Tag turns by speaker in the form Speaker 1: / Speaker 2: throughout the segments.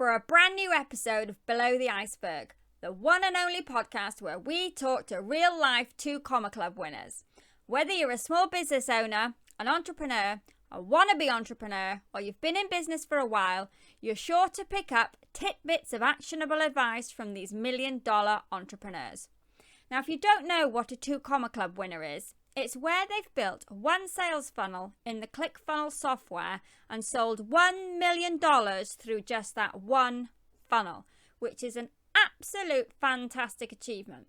Speaker 1: for a brand new episode of Below the Iceberg, the one and only podcast where we talk to real life 2 Comma Club winners. Whether you're a small business owner, an entrepreneur, a wannabe entrepreneur, or you've been in business for a while, you're sure to pick up tidbits of actionable advice from these million-dollar entrepreneurs. Now, if you don't know what a 2 Comma Club winner is, it's where they've built one sales funnel in the ClickFunnels software and sold $1 million through just that one funnel, which is an absolute fantastic achievement.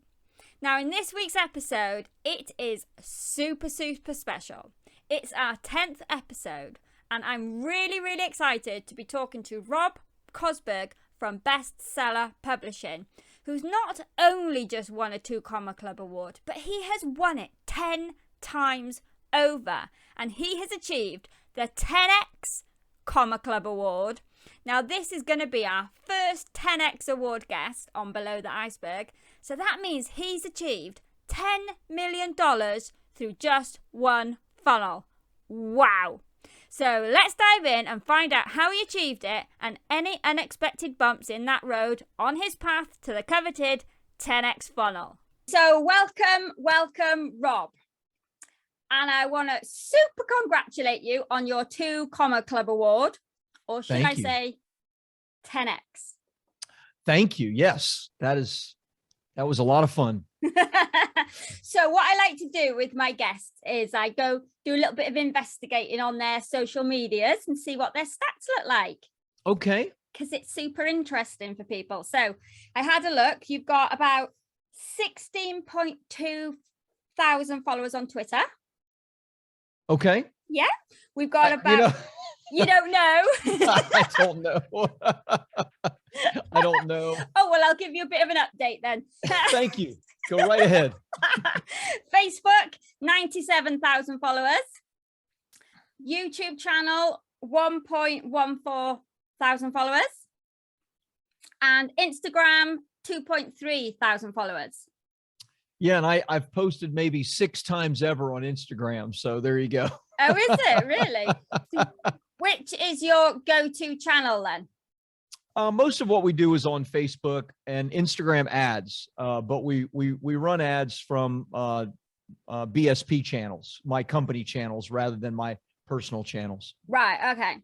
Speaker 1: Now, in this week's episode, it is super special. It's our 10th episode, and I'm really excited to be talking to Rob Kosberg from Bestseller Publishing, who's not only just won a 2 Comma Club award, but he has won it 10 times over, and he has achieved the 10x Comma Club award. Now, this is going to be our first 10x award guest on Below the Iceberg, so that means he's achieved $10 million through just one funnel. Wow. So let's dive in and find out how he achieved it and any unexpected bumps in that road on his path to the coveted 10x funnel. So welcome, Rob. And I want to super congratulate you on your 2 Comma Club award, or should I say 10x?
Speaker 2: Thank you. Yes, that was a lot of fun.
Speaker 1: So what I like to do with my guests is I go do a little bit of investigating on their social medias and see what their stats look like.
Speaker 2: Okay.
Speaker 1: Because it's super interesting for people. So I had a look. You've got about 16.2 thousand followers on Twitter.
Speaker 2: Okay.
Speaker 1: Yeah. We've got about... You don't know?
Speaker 2: I don't know. I don't know.
Speaker 1: Oh, well, I'll give you a bit of an update then.
Speaker 2: Thank you. Go right ahead.
Speaker 1: Facebook, 97,000 followers. YouTube channel, 1.14 thousand followers. And Instagram, 2.3 thousand followers.
Speaker 2: Yeah, and I've posted maybe 6 times ever on Instagram. So there you go.
Speaker 1: Oh, is it? Really? Which is your go-to channel then?
Speaker 2: Most of what we do is on Facebook and Instagram ads, but we run ads from BSP channels, my company channels, rather than my personal channels.
Speaker 1: Right. Okay.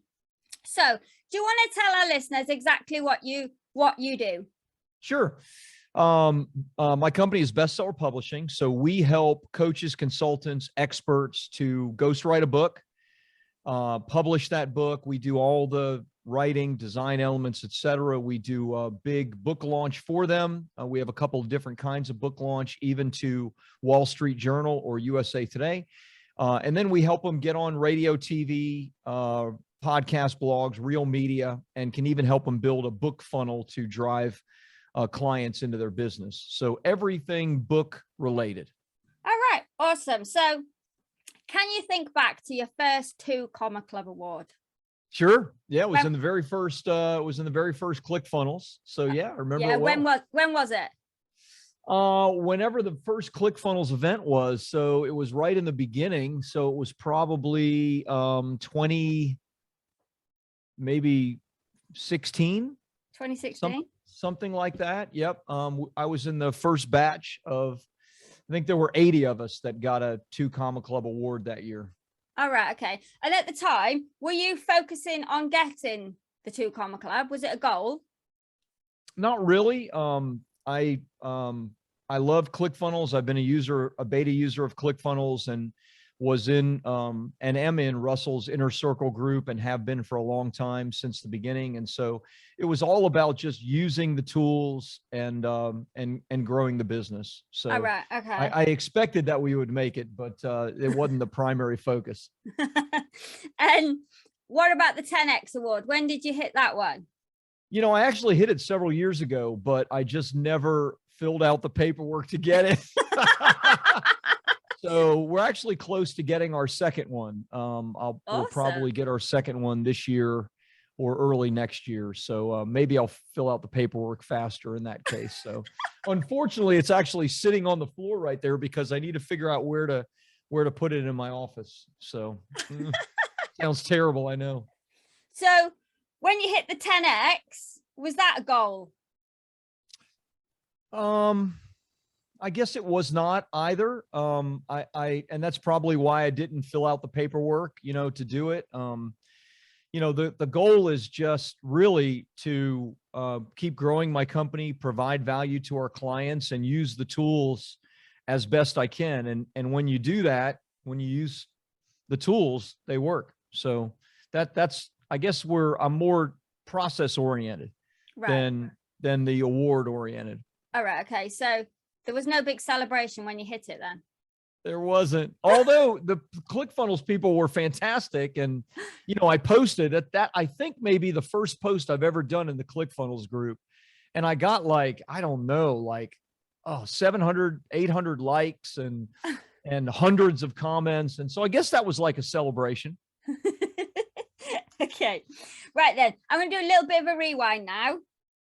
Speaker 1: So do you want to tell our listeners exactly what you do?
Speaker 2: Sure. My company is Bestseller Publishing. So we help coaches, consultants, experts to ghostwrite a book, publish that book. We do all the writing, design elements, etc. We do a big book launch for them. We have a couple of different kinds of book launch, even to Wall Street Journal or USA Today. And then we help them get on radio, TV, podcast, blogs, real media, and can even help them build a book funnel to drive clients into their business. So everything book related.
Speaker 1: All right. Awesome. So can you think back to your first 2 Comma Club award?
Speaker 2: Sure. Yeah, it was in the very first ClickFunnels. So yeah, I remember.
Speaker 1: Yeah,
Speaker 2: it well.
Speaker 1: when was it?
Speaker 2: Whenever the first ClickFunnels event was. So it was right in the beginning. So it was probably 20, maybe 16.
Speaker 1: 2016.
Speaker 2: Something like that. Yep. I was in the first batch of, I think there were 80 of us that got a 2 Comma Club award that year. All
Speaker 1: right. Okay. And at the time, were you focusing on getting the 2 Comma Club? Was it a goal?
Speaker 2: Not really. I love ClickFunnels. I've been a beta user of ClickFunnels, and was in and am in Russell's Inner Circle group, and have been for a long time, since the beginning. And so it was all about just using the tools and growing the business. So
Speaker 1: all right, okay.
Speaker 2: I expected that we would make it, but it wasn't the primary focus.
Speaker 1: And what about the 10X award? When did you hit that one?
Speaker 2: You know, I actually hit it several years ago, but I just never filled out the paperwork to get it. So we're actually close to getting our second one. We'll probably get our second one this year or early next year. So maybe I'll fill out the paperwork faster in that case. So unfortunately, it's actually sitting on the floor right there because I need to figure out where to put it in my office. So sounds terrible, I know.
Speaker 1: So when you hit the 10X, Was that a goal?
Speaker 2: I guess it was not either. And that's probably why I didn't fill out the paperwork, to do it. The goal is just really to keep growing my company, provide value to our clients, and use the tools as best I can. And when you do that, when you use the tools, they work. So that's, I guess I'm more process oriented than the award oriented.
Speaker 1: All right. Okay. So there was no big celebration when you hit it then?
Speaker 2: There wasn't, although the ClickFunnels people were fantastic. And, I posted that I think maybe the first post I've ever done in the ClickFunnels group. And I got 700, 800 likes and hundreds of comments. And so I guess that was like a celebration.
Speaker 1: Okay. Right then. I'm going to do a little bit of a rewind now.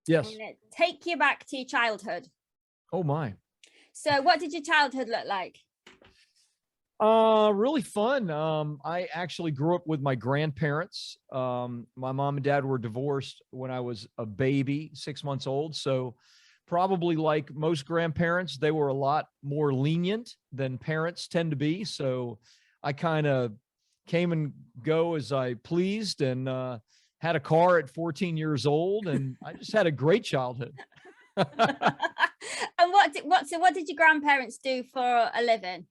Speaker 2: Yes.
Speaker 1: I'm going to take you back to your childhood.
Speaker 2: Oh my.
Speaker 1: So what did your childhood look like?
Speaker 2: Really fun. I actually grew up with my grandparents. My mom and dad were divorced when I was a baby, 6 months old. So probably like most grandparents, they were a lot more lenient than parents tend to be. So I kind of came and go as I pleased, and had a car at 14 years old, and I just had a great childhood.
Speaker 1: And what did your grandparents do for a living?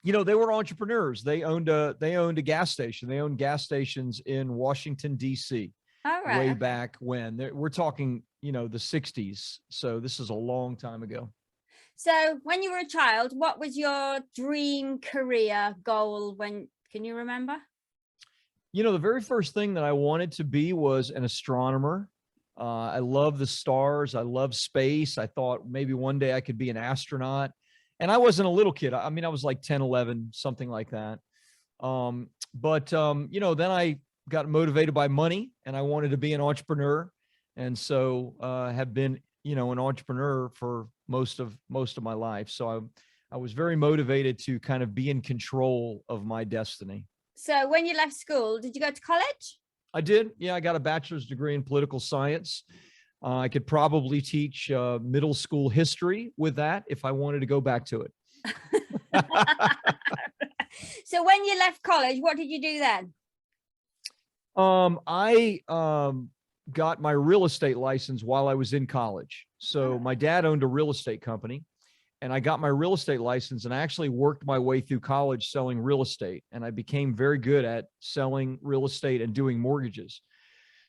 Speaker 2: They were entrepreneurs. They owned a gas station. They owned gas stations in Washington, D.C.
Speaker 1: All right.
Speaker 2: Way back when. We're talking, the 60s. So this is a long time ago.
Speaker 1: So when you were a child, what was your dream career goal? Can you remember?
Speaker 2: The very first thing that I wanted to be was an astronomer. I love the stars. I love space. I thought maybe one day I could be an astronaut. And I wasn't a little kid. I mean, I was like 10, 11, something like that. Then I got motivated by money, and I wanted to be an entrepreneur. And so have been, an entrepreneur for most of my life. So I was very motivated to kind of be in control of my destiny.
Speaker 1: So when you left school, did you go to college?
Speaker 2: I did. Yeah, I got a bachelor's degree in political science. I could probably teach middle school history with that if I wanted to go back to it.
Speaker 1: So when you left college, what did you do then?
Speaker 2: I got my real estate license while I was in college. So my dad owned a real estate company, and I got my real estate license, and I actually worked my way through college selling real estate. And I became very good at selling real estate and doing mortgages.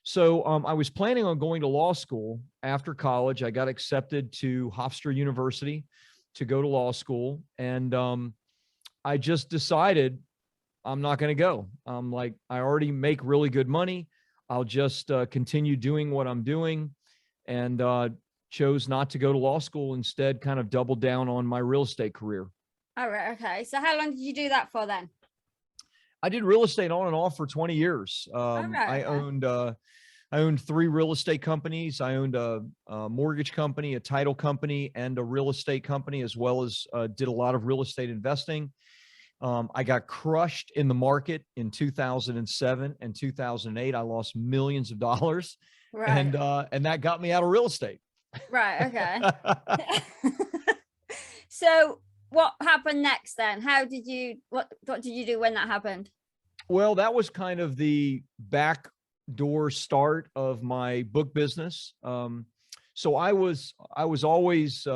Speaker 2: So I was planning on going to law school after college. I got accepted to Hofstra University to go to law school. And I just decided I'm not going to go. I'm like, I already make really good money. I'll just continue doing what I'm doing, and chose not to go to law school. Instead, kind of doubled down on my real estate career.
Speaker 1: All right. Okay. So how long did you do that for then?
Speaker 2: I did real estate on and off for 20 years. I owned 3 real estate companies. I owned a mortgage company, a title company, and a real estate company, as well as did a lot of real estate investing. I got crushed in the market in 2007 and 2008. I lost millions of dollars, and that got me out of real estate.
Speaker 1: Right. Okay. So what happened next then? What did you do when that happened?
Speaker 2: Well, that was kind of the backdoor start of my book business. So I was always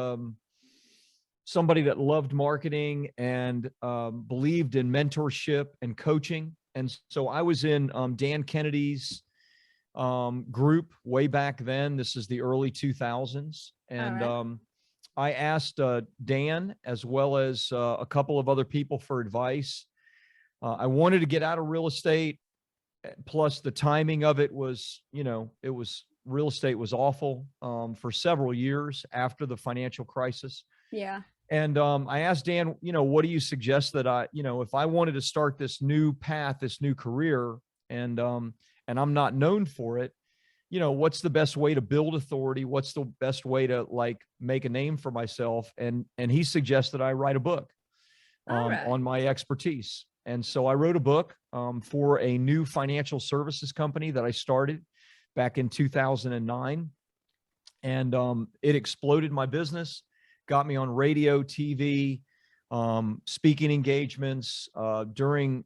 Speaker 2: somebody that loved marketing and believed in mentorship and coaching. And so I was in Dan Kennedy's group way back then. This is the early 2000s. And I asked Dan, as well as a couple of other people, for advice. I wanted to get out of real estate. Plus the timing of it was, real estate was awful for several years after the financial crisis.
Speaker 1: Yeah.
Speaker 2: And I asked Dan, what do you suggest that if I wanted to start this new path, this new career, and I'm not known for it, what's the best way to build authority? What's the best way to make a name for myself? And he suggested I write a book on my expertise. And so I wrote a book for a new financial services company that I started back in 2009. And it exploded my business, got me on radio, TV, speaking engagements during,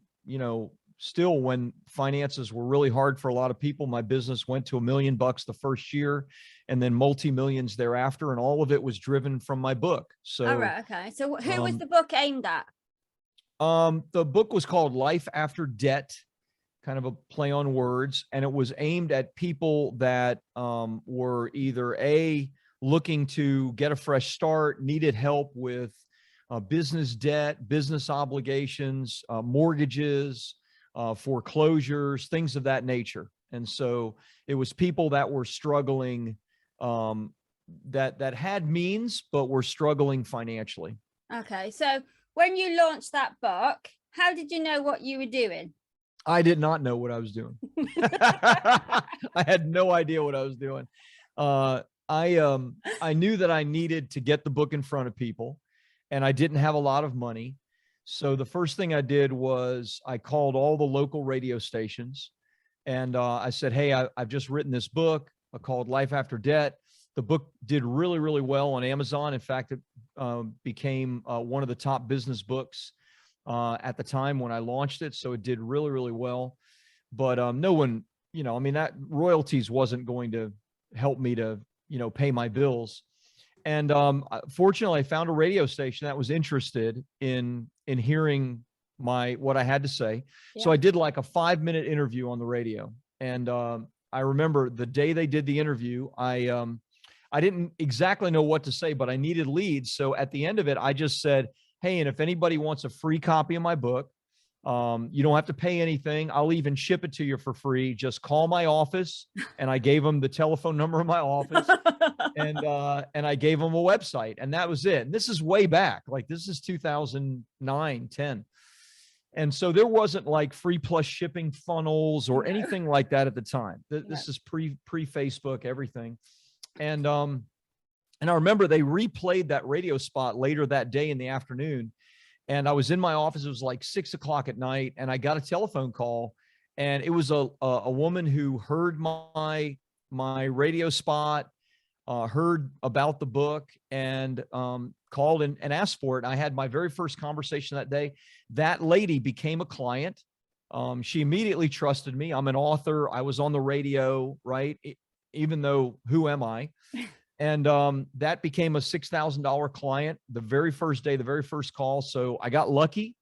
Speaker 2: still when finances were really hard for a lot of people. My business went to $1 million the first year, and then multi-millions thereafter. And all of it was driven from my book. So,
Speaker 1: all right. Okay. So who was the book aimed at?
Speaker 2: The book was called Life After Debt, kind of a play on words. And it was aimed at people that were either looking to get a fresh start, needed help with business debt, business obligations, mortgages, foreclosures, things of that nature. And so it was people that were struggling, that had means, but were struggling financially.
Speaker 1: Okay. So when you launched that book, how did you know what you were doing?
Speaker 2: I did not know what I was doing. I had no idea what I was doing. I knew that I needed to get the book in front of people, and I didn't have a lot of money. So the first thing I did was I called all the local radio stations, and I said, hey, I've just written this book called Life After Debt. The book did really, really well on Amazon. In fact, it became one of the top business books at the time when I launched it. So it did really, really well. But no one, that royalties wasn't going to help me to, pay my bills. And fortunately, I found a radio station that was interested in hearing what I had to say. Yeah. So I did like a 5-minute interview on the radio. And I remember the day they did the interview, I didn't exactly know what to say, but I needed leads. So at the end of it, I just said, hey, and if anybody wants a free copy of my book, you don't have to pay anything. I'll even ship it to you for free. Just call my office. And I gave them the telephone number of my office, and I gave them a website, and that was it. And this is way back. Like this is 2009, 10. And so there wasn't like free plus shipping funnels or anything like that at the time. This is pre Facebook, everything. And I remember they replayed that radio spot later that day in the afternoon. And I was in my office. It was like 6 o'clock at night. And I got a telephone call, and it was a woman who heard my radio spot, heard about the book, and called and asked for it. And I had my very first conversation that day. That lady became a client. She immediately trusted me. I'm an author. I was on the radio, right? Even though, who am I? And that became a $6,000 client the very first day, the very first call. So I got lucky,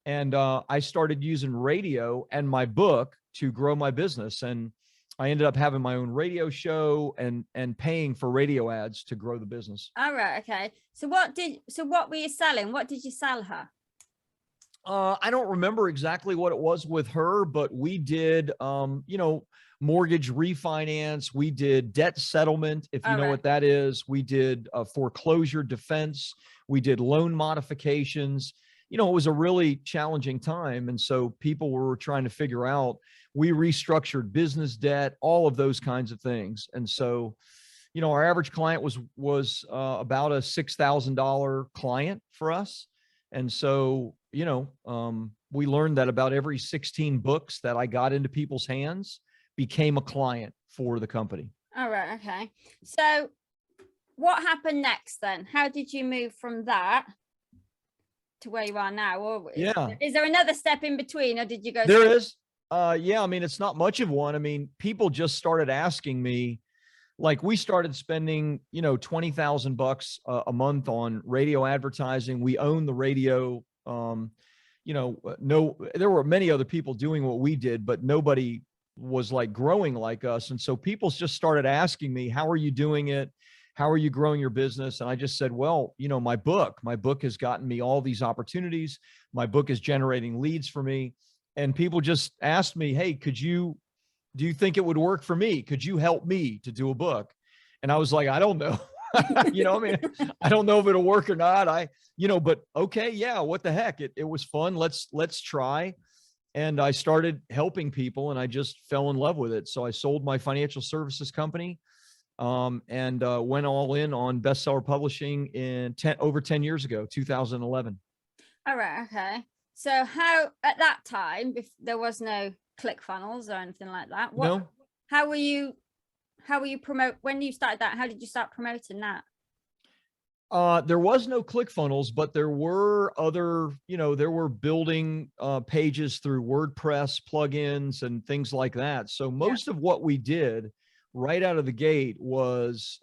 Speaker 2: and I started using radio and my book to grow my business. And I ended up having my own radio show and paying for radio ads to grow the business.
Speaker 1: All right. Okay. So what were you selling? What did you sell her?
Speaker 2: I don't remember exactly what it was with her, but we did, mortgage refinance. We did debt settlement, if you know what that is. We did foreclosure defense. We did loan modifications. It was a really challenging time. And so people were trying to figure out, we restructured business debt, all of those kinds of things. And so, our average client was about a $6,000 client for us. And so, we learned that about every 16 books that I got into people's hands became a client for the company.
Speaker 1: All right. Okay. So what happened next then? How did you move from that to where you are now? Or is there another step in between, or did you go?
Speaker 2: There is. Yeah. I mean, it's not much of one. I mean, people just started asking me, like we started spending, $20,000 a month on radio advertising. We own the radio. There were many other people doing what we did, but nobody was like growing like us. And so people just started asking me, how are you doing it? How are you growing your business? And I just said, well, my book has gotten me all these opportunities. My book is generating leads for me. And people just asked me, hey, do you think it would work for me? Could you help me to do a book? And I was like, I don't know. I don't know if it'll work or not. But okay. Yeah. What the heck? It was fun. Let's try. And I started helping people, and I just fell in love with it. So I sold my financial services company, and went all in on bestseller publishing over 10 years ago, 2011.
Speaker 1: All right. Okay. So how, at that time, if there was no ClickFunnels or anything like that, how were you how were you when you started that? How did you start promoting that?
Speaker 2: There was no ClickFunnels, but there were other, there were building pages through WordPress plugins and things like that. So most of what we did right out of the gate was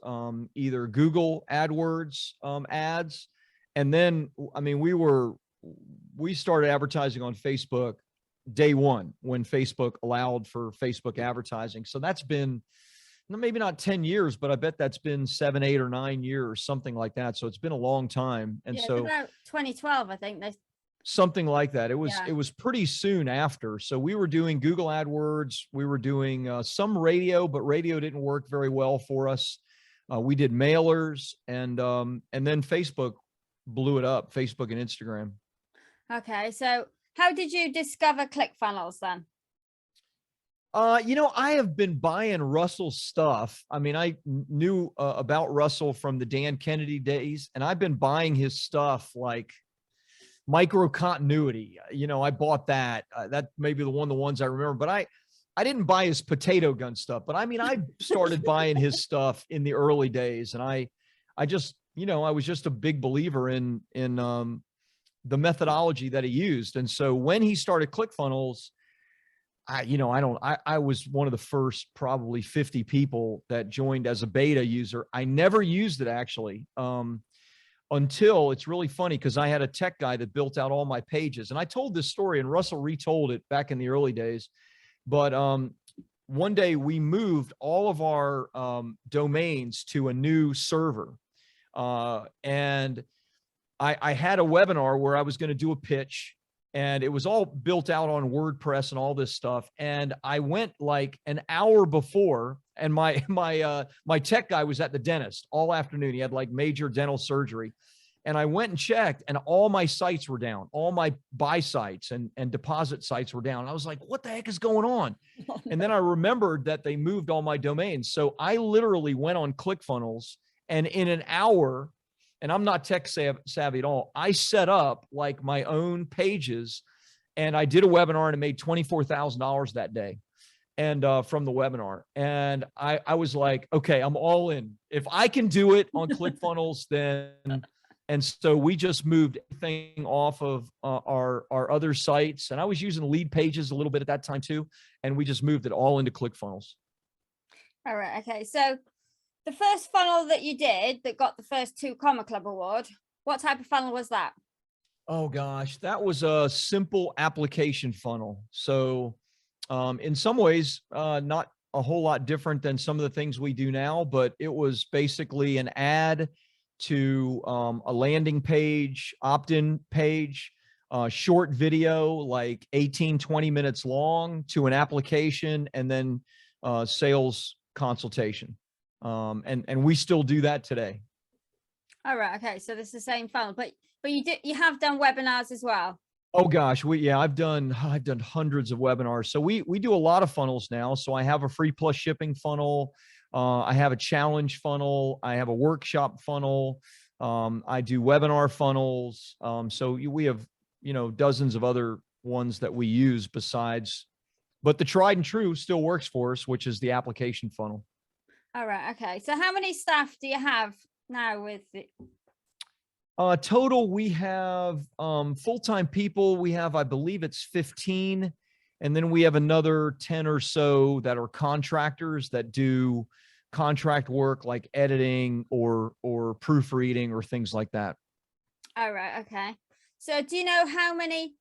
Speaker 2: either Google AdWords ads. And then, I mean, we started advertising on Facebook day one when Facebook allowed for Facebook advertising. So that's been, maybe not 10 years, but I bet that's been 7, 8, or 9 years, something like that. So it's been a long time. And so
Speaker 1: about 2012, I think.
Speaker 2: Something like that. It was pretty soon after. So we were doing Google AdWords. We were doing some radio, but radio didn't work very well for us. We did mailers, and then Facebook blew it up, Facebook and Instagram.
Speaker 1: Okay. So how did you discover ClickFunnels then?
Speaker 2: I have been buying Russell's stuff. I mean, I knew about Russell from the Dan Kennedy days, and I've been buying his stuff like micro continuity. I bought that. That may be the ones I remember, but I didn't buy his potato gun stuff. But I mean, I started buying his stuff in the early days, and I just, I was just a big believer in the methodology that he used. And so when he started ClickFunnels, I was one of the first probably 50 people that joined as a beta user. I never used it actually, until it's really funny because I had a tech guy that built out all my pages. And I told this story and Russell retold it back in the early days. But one day we moved all of our domains to a new server. And I had a webinar where I was going to do a pitch. And it was all built out on WordPress and all this stuff. And I went like an hour before, and my tech guy was at the dentist all afternoon. He had like major dental surgery. And I went and checked, and all my sites were down. All my buy sites and deposit sites were down. I was like, what the heck is going on? And then I remembered that they moved all my domains. So I literally went on ClickFunnels, and in an hour, and I'm not tech savvy at all, I set up like my own pages, and I did a webinar, and it made $24,000 that day. And from the webinar. And I was like, okay, I'm all in. If I can do it on ClickFunnels, then, and so we just moved everything off of our other sites. And I was using Lead Pages a little bit at that time too. And we just moved it all into ClickFunnels.
Speaker 1: All right. Okay. So the first funnel that you did that got the first 2 Comma Club award, what type of funnel was that?
Speaker 2: Oh gosh, that was a simple application funnel. So in some ways, not a whole lot different than some of the things we do now, but it was basically an ad to a landing page, opt-in page, short video, like 18, 20 minutes long, to an application, and then sales consultation. And we still do that today.
Speaker 1: All right. Okay. So this is the same funnel, but you have done webinars as well.
Speaker 2: Oh gosh, I've done hundreds of webinars. So we do a lot of funnels now. So I have a free plus shipping funnel. I have a challenge funnel. I have a workshop funnel. I do webinar funnels. So we have, dozens of other ones that we use besides, but the tried and true still works for us, which is the application funnel.
Speaker 1: All right. Okay. So how many staff do you have now with it?
Speaker 2: Total, we have full-time people. We have, I believe it's 15. And then we have another 10 or so that are contractors that do contract work like editing or proofreading or things like that.
Speaker 1: All right. Okay. So do you know how many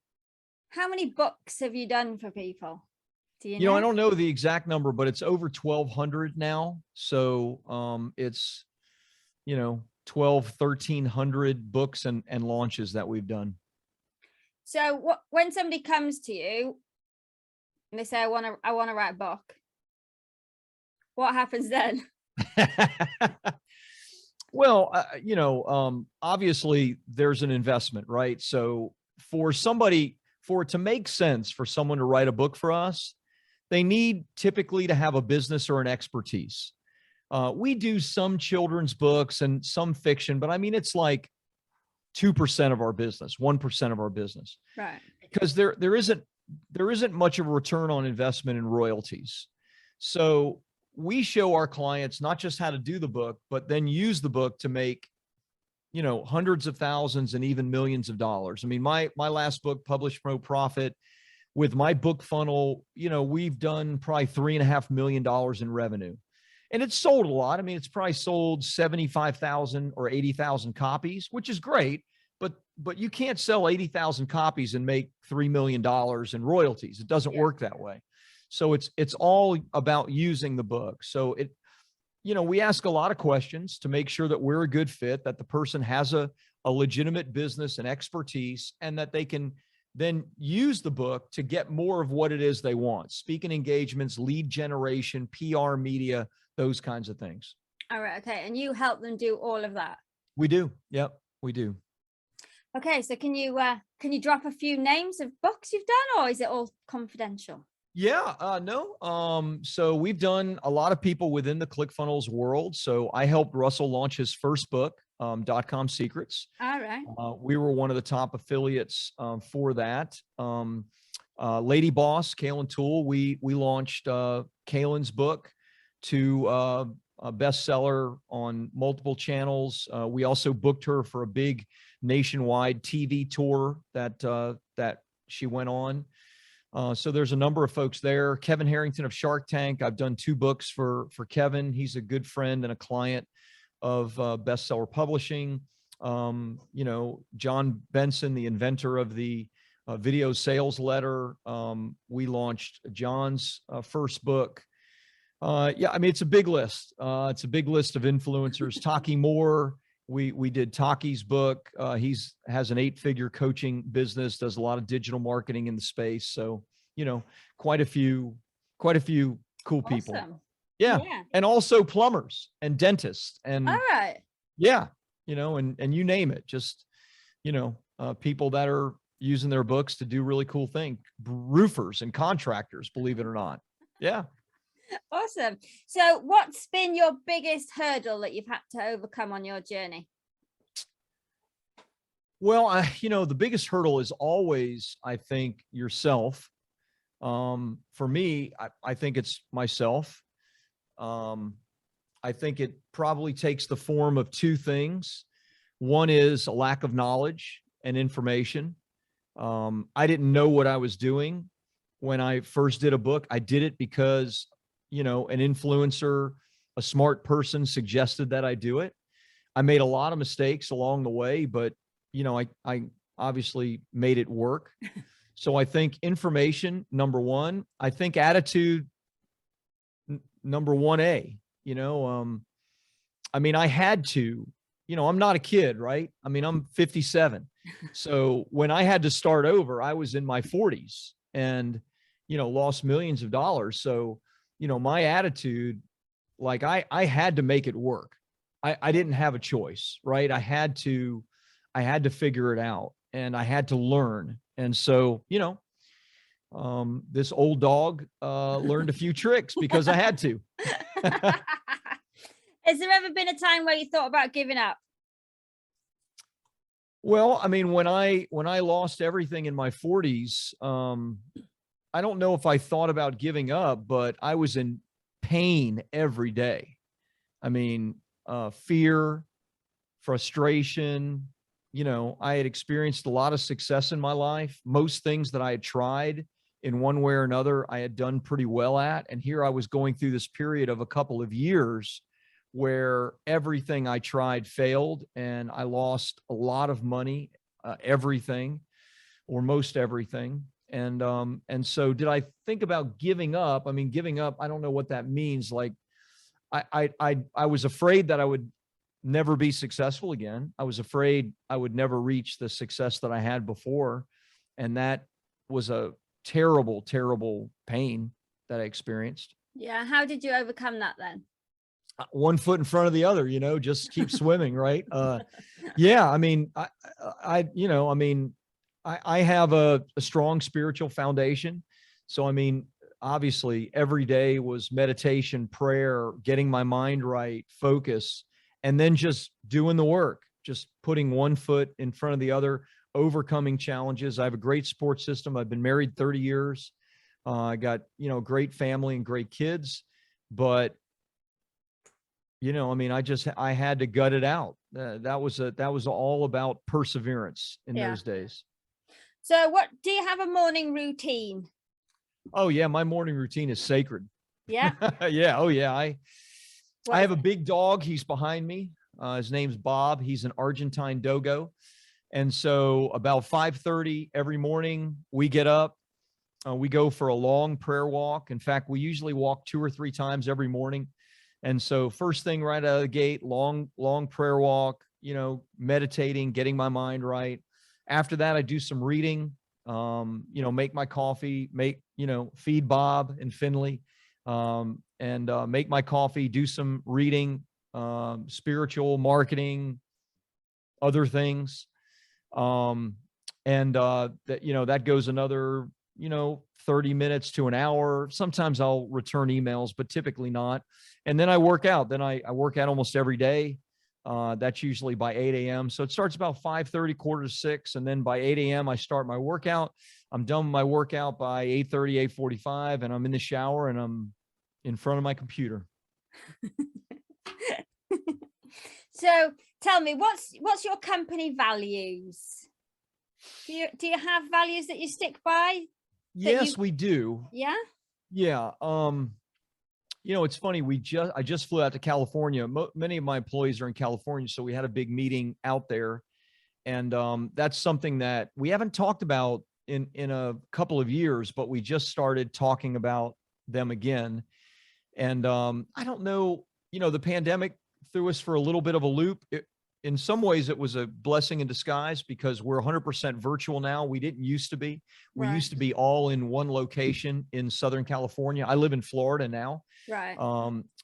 Speaker 1: books have you done for people? Do you know?
Speaker 2: I don't know the exact number, but it's over 1,200 now. So it's, 1,300 books and launches that we've done.
Speaker 1: So when somebody comes to you and they say, I want to write a book, what happens then?
Speaker 2: Well, obviously there's an investment, right? So for it to make sense for someone to write a book for us, they need typically to have a business or an expertise. We do some children's books and some fiction, but I mean, it's like 2% of our business, 1% of our business,
Speaker 1: right?
Speaker 2: Because there isn't much of a return on investment in royalties. So we show our clients not just how to do the book, but then use the book to make, hundreds of thousands and even millions of dollars. I mean, my last book, Publish, Promote, Profit, with my book funnel, we've done probably $3.5 million in revenue, and it's sold a lot. I mean, it's probably sold 75,000 or 80,000 copies, which is great, but you can't sell 80,000 copies and make $3 million in royalties. It doesn't work that way. So it's all about using the book. So we ask a lot of questions to make sure that we're a good fit, that the person has a legitimate business and expertise, and that they can then use the book to get more of what it is they want. Speaking engagements, lead generation, PR, media, those kinds of things.
Speaker 1: All right. Okay. And you help them do all of that? We
Speaker 2: do. Yep, we do.
Speaker 1: Okay. So can you drop a few names of books you've done, or is it all confidential?
Speaker 2: Yeah, no. So we've done a lot of people within the ClickFunnels world. So I helped Russell launch his first book, .com Secrets.
Speaker 1: All right.
Speaker 2: We were one of the top affiliates for that. Lady Boss, Kaylin Toole, we launched Kaylin's book to a bestseller on multiple channels. We also booked her for a big nationwide TV tour that she went on. So there's a number of folks there. Kevin Harrington of Shark Tank. I've done 2 books for Kevin. He's a good friend and a client of Bestseller Publishing. John Benson, the inventor of the video sales letter. We launched John's first book. Yeah, I mean, it's a big list. It's a big list of influencers. Taki Moore, we did Taki's book. He's has an 8-figure coaching business, does a lot of digital marketing in the space. So, quite a few cool people.
Speaker 1: Awesome.
Speaker 2: Yeah. And also plumbers and dentists and
Speaker 1: all right.
Speaker 2: Yeah. And you name it, just, people that are using their books to do really cool things, roofers and contractors, believe it or not. Yeah.
Speaker 1: Awesome. So what's been your biggest hurdle that you've had to overcome on your journey?
Speaker 2: Well, the biggest hurdle is always, I think, yourself. For me, I think it's myself. I think it probably takes the form of 2 things. One is a lack of knowledge and information. I didn't know what I was doing when I first did a book. I did it because, an influencer, a smart person suggested that I do it. I made a lot of mistakes along the way, but, I obviously made it work. So I think information, number 1. I think attitude, number 1A. I mean, I had to, I'm not a kid, right? I mean, I'm 57. So when I had to start over, I was in my 40s and, lost millions of dollars. So, my attitude, like I had to make it work. I didn't have a choice, right? I had to figure it out, and I had to learn. And so, this old dog learned a few tricks because I had to.
Speaker 1: Has there ever been a time where you thought about giving up?
Speaker 2: Well, I mean, when I lost everything in my 40s, I don't know if I thought about giving up, but I was in pain every day. I mean, fear, frustration. I had experienced a lot of success in my life. Most things that I had tried in one way or another, I had done pretty well at. And here I was going through this period of a couple of years where everything I tried failed, and I lost a lot of money, everything or most everything. And so did I think about giving up? I mean, giving up, I don't know what that means. Like I was afraid that I would never be successful again. I was afraid I would never reach the success that I had before. And that was a terrible, terrible pain that I experienced.
Speaker 1: Yeah. How did you overcome that then?
Speaker 2: One foot in front of the other, just keep swimming. Right. Yeah. I mean, I have a strong spiritual foundation. So, I mean, obviously every day was meditation, prayer, getting my mind right, focus, and then just doing the work, just putting one foot in front of the other, overcoming challenges. I have a great support system. I've been married 30 years. I got, great family and great kids, but I mean, I had to gut it out. That was all about perseverance in
Speaker 1: Yeah.
Speaker 2: those days.
Speaker 1: So what, do you have a morning routine?
Speaker 2: Oh yeah. My morning routine is sacred.
Speaker 1: Yeah.
Speaker 2: Yeah. Oh yeah.
Speaker 1: What
Speaker 2: I
Speaker 1: is
Speaker 2: have a
Speaker 1: it?
Speaker 2: big dog. He's behind me. His name's Bob. He's an Argentine dogo. And so about 5:30 every morning, we get up, we go for a long prayer walk. In fact, we usually walk 2 or 3 times every morning. And so first thing right out of the gate, long prayer walk, meditating, getting my mind right. After that, I do some reading, make my coffee, feed Bob and Finley, and make my coffee, do some reading, spiritual marketing, other things. That goes another, 30 minutes to an hour. Sometimes I'll return emails, but typically not. And then I work out. Then I work out almost every day. That's usually by 8 a.m. So it starts about 5:30, 5:45. And then by 8 a.m., I start my workout. I'm done with my workout by 8:30, 8:45, and I'm in the shower and I'm in front of my computer.
Speaker 1: So tell me, what's your company values? Do you have values that you stick by?
Speaker 2: Yes, we do.
Speaker 1: Yeah.
Speaker 2: Yeah. It's funny. I just flew out to California. Many of my employees are in California, so we had a big meeting out there, and that's something that we haven't talked about in a couple of years, but we just started talking about them again. And I don't know. The pandemic threw us for a little bit of a loop. In some ways, it was a blessing in disguise because we're 100% virtual now. We didn't used to be. We
Speaker 1: Right.
Speaker 2: used to be all in one location in Southern California. I live in Florida now.
Speaker 1: Right.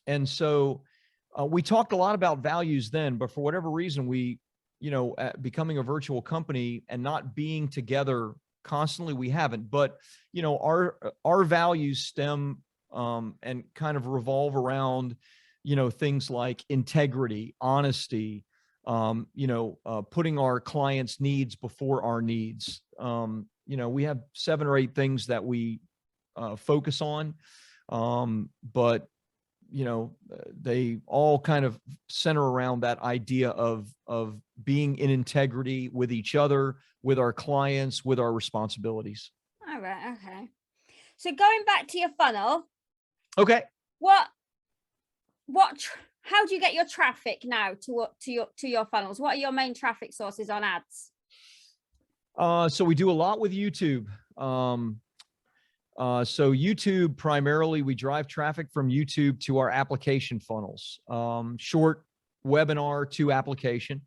Speaker 2: And so we talked a lot about values then, but for whatever reason, becoming a virtual company and not being together constantly, we haven't. But, our values stem and kind of revolve around, things like integrity, honesty, putting our clients' needs before our needs. We have 7 or 8 things that we focus on, but they all kind of center around that idea of being in integrity with each other, with our clients, with our responsibilities.
Speaker 1: All right. Okay. So going back to your funnel.
Speaker 2: Okay.
Speaker 1: How do you get your traffic now to your funnels? What are your main traffic sources on ads?
Speaker 2: So we do a lot with YouTube. So YouTube, primarily, we drive traffic from YouTube to our application funnels, short webinar to application.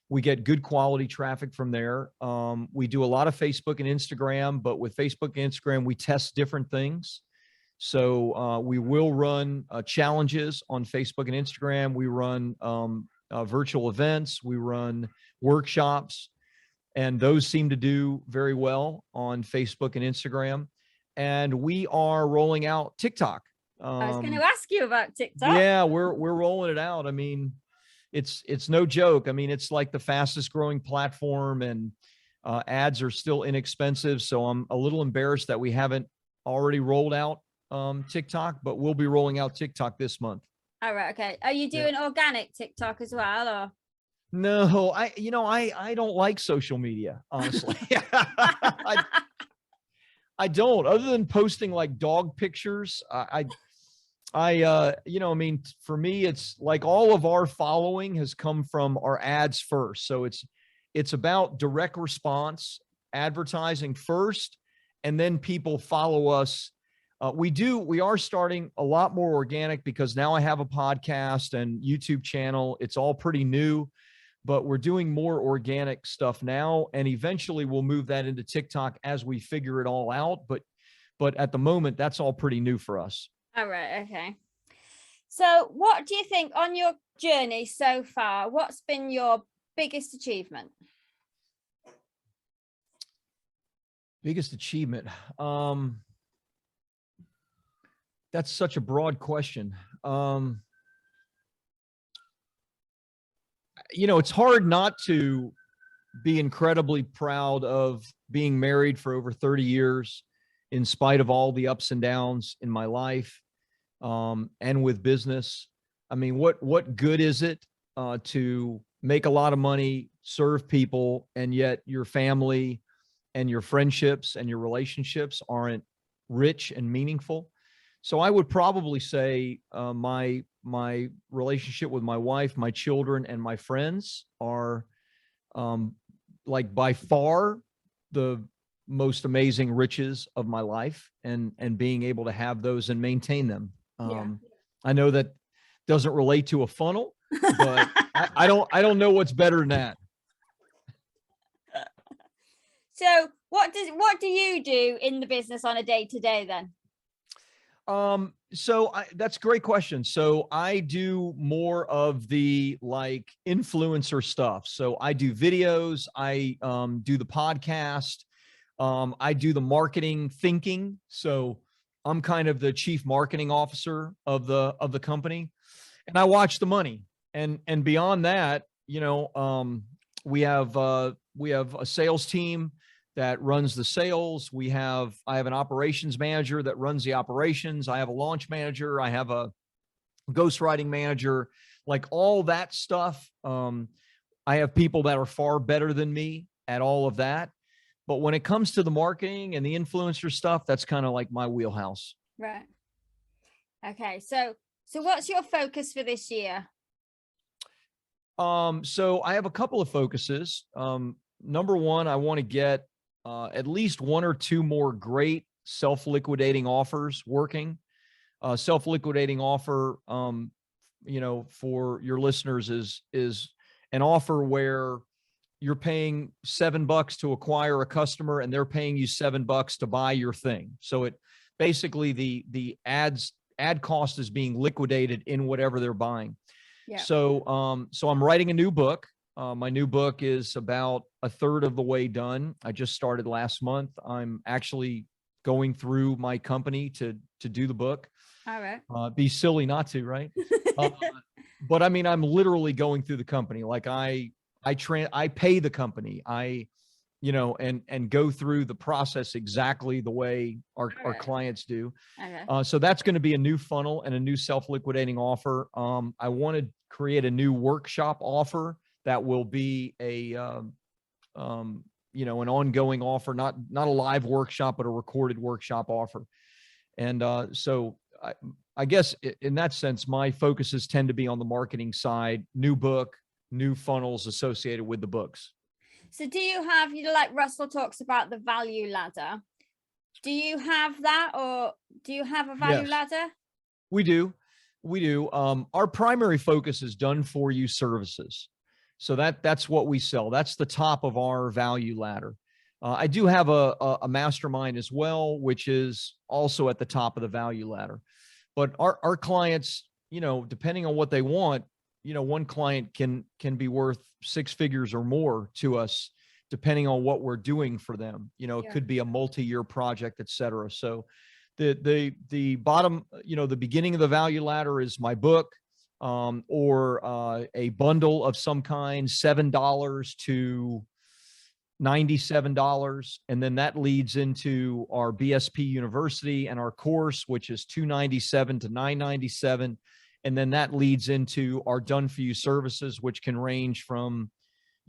Speaker 2: We get good quality traffic from there. We do a lot of Facebook and Instagram, but with Facebook and Instagram, we test different things. So we will run challenges on Facebook and Instagram. We run virtual events. We run workshops, and those seem to do very well on Facebook and Instagram. And we are rolling out TikTok.
Speaker 1: I was going to ask you about TikTok.
Speaker 2: Yeah, we're rolling it out. I mean, it's no joke. I mean, it's like the fastest growing platform, and ads are still inexpensive. So I'm a little embarrassed that we haven't already rolled out TikTok, but we'll be rolling out TikTok this month.
Speaker 1: All right. Okay. Are you doing organic TikTok as well, or?
Speaker 2: No, I don't like social media, honestly. I don't, other than posting like dog pictures. I mean, for me, it's like all of our following has come from our ads first. So it's about direct response, advertising first, and then people follow us. We are starting a lot more organic because now I have a podcast and YouTube channel. It's all pretty new, but we're doing more organic stuff now, and eventually we'll move that into TikTok as we figure it all out. But at the moment, that's all pretty new for us.
Speaker 1: All right. Okay. So what do you think on your journey so far? What's been your biggest achievement?
Speaker 2: Biggest achievement. That's such a broad question. It's hard not to be incredibly proud of being married for over 30 years, in spite of all the ups and downs in my life, and with business. I mean, what good is it to make a lot of money, serve people, and yet your family and your friendships and your relationships aren't rich and meaningful? So I would probably say my relationship with my wife, my children, and my friends are like by far the most amazing riches of my life, and being able to have those and maintain them.
Speaker 1: Yeah.
Speaker 2: I know that doesn't relate to a funnel, but I don't know what's better than that.
Speaker 1: So what do you do in the business on a day-to-day then?
Speaker 2: That's a great question. So I do more of the like influencer stuff. So I do videos, I do the podcast, I do the marketing thinking. So I'm kind of the chief marketing officer of the company, and I watch the money. And beyond that, we have a sales team that runs the sales. I have an operations manager that runs the operations. I have a launch manager. I have a ghostwriting manager, like all that stuff. I have people that are far better than me at all of that. But when it comes to the marketing and the influencer stuff, that's kind of like my wheelhouse.
Speaker 1: Right. Okay. So what's your focus for this year?
Speaker 2: So I have a couple of focuses. Number one, I want to get at least one or two more great self-liquidating offers working. Self-liquidating offer, for your listeners is an offer where you're paying $7 to acquire a customer and they're paying you $7 to buy your thing. So it basically the ad cost is being liquidated in whatever they're buying.
Speaker 1: Yeah.
Speaker 2: So I'm writing a new book. My new book is about a third of the way done. I just started last month. I'm actually going through my company to do the book.
Speaker 1: All right.
Speaker 2: Be silly not to, right? But I mean, I'm literally going through the company. Like I pay the company. And go through the process exactly the way our clients do.
Speaker 1: Okay.
Speaker 2: So that's going to be a new funnel and a new self-liquidating offer. I want to create a new workshop offer that will be an ongoing offer, not a live workshop, but a recorded workshop offer. And so I guess in that sense, my focuses tend to be on the marketing side, new book, new funnels associated with the books.
Speaker 1: So do you have, like Russell talks about the value ladder. Do you have that, or do you have a value ladder?
Speaker 2: We do. Our primary focus is done for you services. So that's what we sell. That's the top of our value ladder. I do have a mastermind as well, which is also at the top of the value ladder. But our clients, depending on what they want, one client can be worth 6 figures or more to us, depending on what we're doing for them. It could be a multi-year project, et cetera. So the bottom, the beginning of the value ladder is my book, or a bundle of some kind, $7 to $97. And then that leads into our BSP University and our course, which is $297 to $997. And then that leads into our done for you services, which can range from,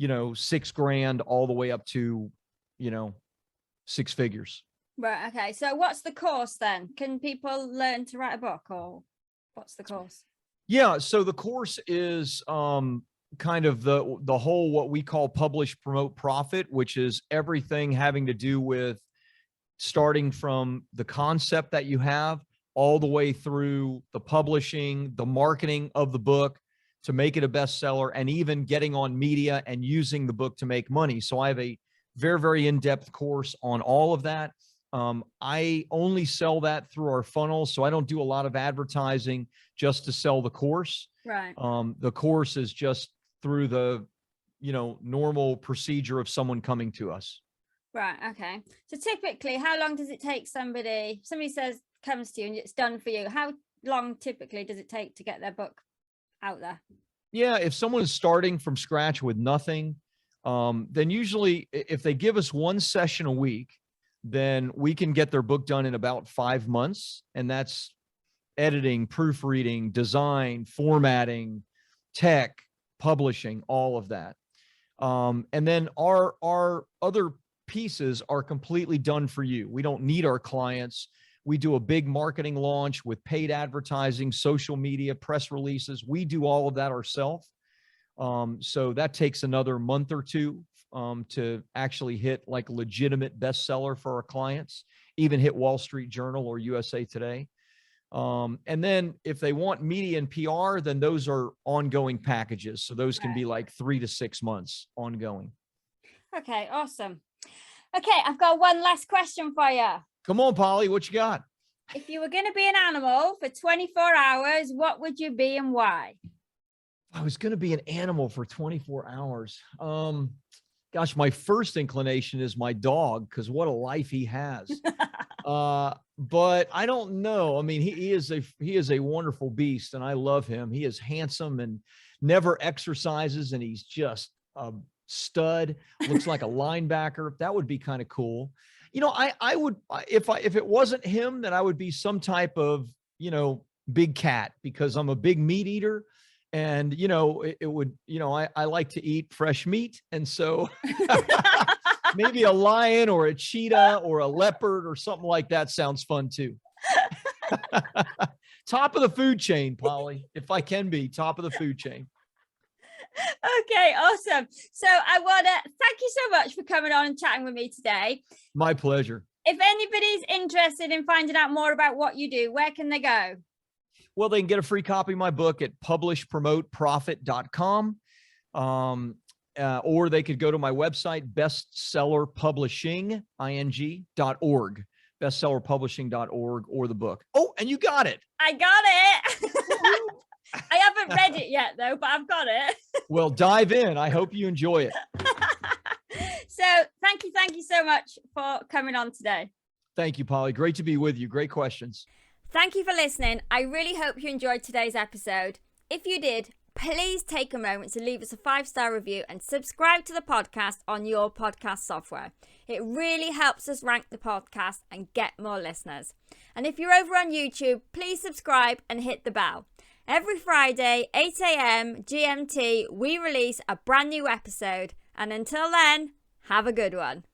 Speaker 2: $6,000 all the way up to, 6 figures.
Speaker 1: Right. Okay. So what's the course then? Can people learn to write a book, or what's the course?
Speaker 2: Yeah. So the course is kind of the whole, what we call publish, promote, profit, which is everything having to do with starting from the concept that you have all the way through the publishing, the marketing of the book to make it a bestseller, and even getting on media and using the book to make money. So I have a very, very in-depth course on all of that. I only sell that through our funnels, so I don't do a lot of advertising just to sell the course.
Speaker 1: Right.
Speaker 2: The course is just through the, normal procedure of someone coming to us.
Speaker 1: Right. Okay. So typically, how long does it take somebody comes to you and it's done for you? How long typically does it take to get their book out there?
Speaker 2: Yeah. If someone is starting from scratch with nothing, then usually if they give us one session a week, then we can get their book done in about 5 months. And that's editing, proofreading, design, formatting, tech, publishing, all of that. And then our other pieces are completely done for you. We don't need our clients. We do a big marketing launch with paid advertising, social media, press releases. We do all of that ourselves. So that takes another month or two to actually hit like legitimate bestseller for our clients, even hit Wall Street Journal or USA Today. And then if they want media and PR, then those are ongoing packages. So those can be like 3 to 6 months ongoing.
Speaker 1: Okay, awesome. Okay, I've got one last question for you.
Speaker 2: Come on, Polly, what you got?
Speaker 1: If you were going to be an animal for 24 hours, what would you be and why?
Speaker 2: I was going to be an animal for 24 hours. Gosh, my first inclination is my dog, because what a life he has. But I don't know. I mean, he is a wonderful beast, and I love him. He is handsome and never exercises, and he's just a stud. Looks like a linebacker. That would be kind of cool. You know, I would, if it wasn't him, then I would be some type of, big cat, because I'm a big meat eater. And, it would, I like to eat fresh meat. And so maybe a lion or a cheetah or a leopard or something like that sounds fun too. Top of the food chain, Polly, if I can be top of the food chain.
Speaker 1: Okay, awesome. So I want to thank you so much for coming on and chatting with me today.
Speaker 2: My pleasure.
Speaker 1: If anybody's interested in finding out more about what you do, where can they go?
Speaker 2: Well, they can get a free copy of my book at publishpromoteprofit.com. Or they could go to my website, bestsellerpublishing.org, bestsellerpublishing.org, or the book. Oh, and you got it.
Speaker 1: I got it. I haven't read it yet, though, but I've got it.
Speaker 2: Well, dive in. I hope you enjoy it.
Speaker 1: So thank you so much for coming on today.
Speaker 2: Thank you, Polly. Great to be with you. Great questions.
Speaker 1: Thank you for listening. I really hope you enjoyed today's episode. If you did, please take a moment to leave us a 5-star review and subscribe to the podcast on your podcast software. It really helps us rank the podcast and get more listeners. And if you're over on YouTube, please subscribe and hit the bell. Every Friday, 8 a.m. GMT, we release a brand new episode. And until then, have a good one.